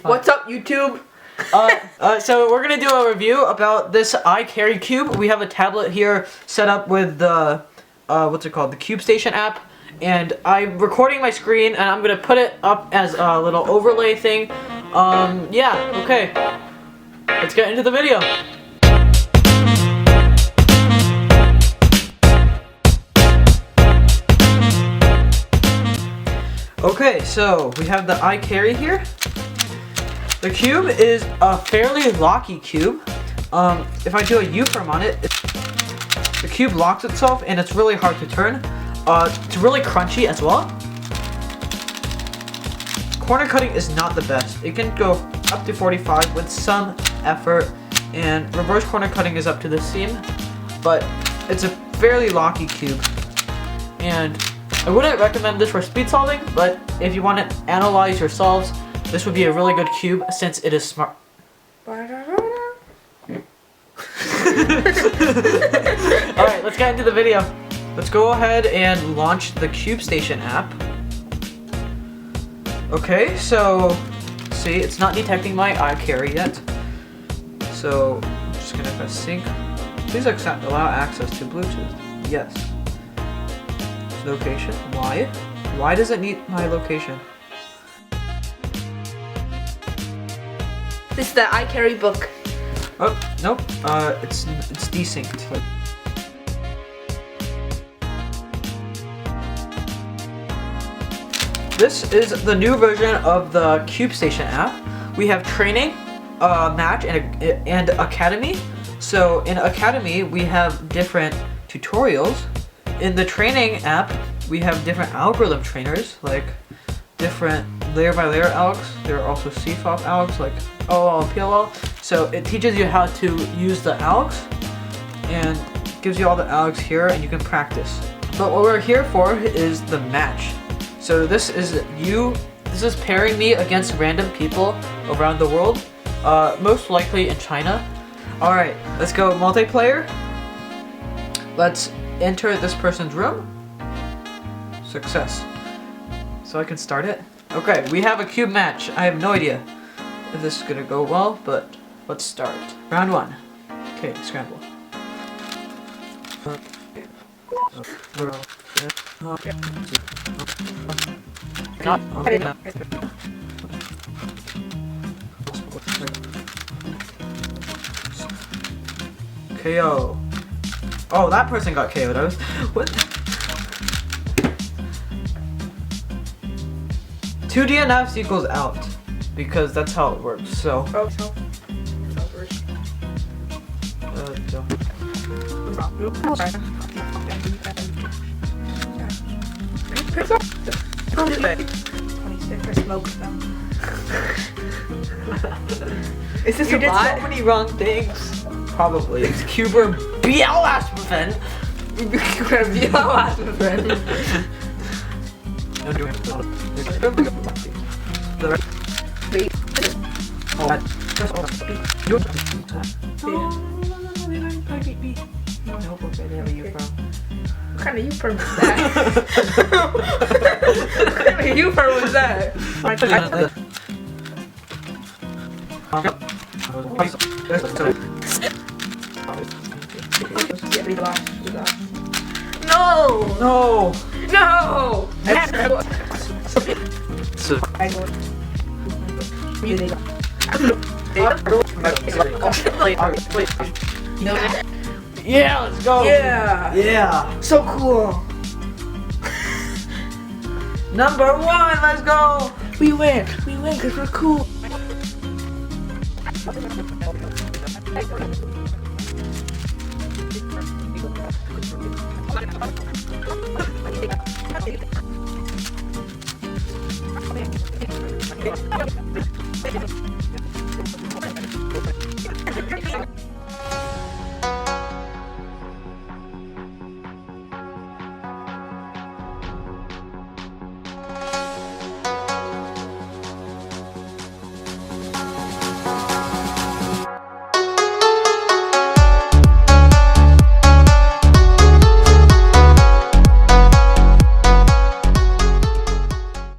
What's up, YouTube? So we're gonna do a review about this iCarry cube. We have a tablet here set up with the what's it called, the Cube Station app, and I'm recording my screen and I'm gonna put it up as a little overlay thing. Yeah, okay. Let's get into the video. Okay, so we have the iCarry here. The cube is a fairly locky cube. If I do a U-firm on it, the cube locks itself and it's really hard to turn. It's really crunchy as well. Corner cutting is not the best. It can go up to 45 with some effort, and reverse corner cutting is up to the seam, but it's a fairly locky cube. And I wouldn't recommend this for speed solving, but if you want to analyze your solves, this would be a really good cube since it is smart. Alright, let's get into the video. Let's go ahead and launch the Cube Station app. Okay, so see, it's not detecting my iCarry yet. So I'm just gonna press sync. Please allow access to Bluetooth. Yes. Location. Why? Why does it need my location? This is the iCarry book. Oh, nope. It's desynced. This is the new version of the Cube Station app. We have training, match, and academy. So in academy, we have different tutorials. In the training app, we have different algorithm trainers, like different layer by layer algs. There are also CFOP algs, like OL and PLL. So it teaches you how to use the algs and gives you all the algs here, and you can practice. But what we're here for is the match. So this is pairing me against random people around the world, most likely in China. Alright, let's go multiplayer. Let's enter this person's room. Success. So I can start it. Okay, we have a cube match. I have no idea if this is gonna go well, but let's start. Round 1. Okay, scramble. KO. Oh, that person got KO'd. I was what? 2 DNFs equals out, because that's how it works. So. Oh, Is this You a did bot? so many wrong things. Probably. It's Cuber BL Aspen. BL Aspen. What kind of U-firm was that? What kind of U-firm was that? No! No! No! Yeah, let's go! Yeah! Yeah! So cool! Number 1, let's go! We win because we're cool.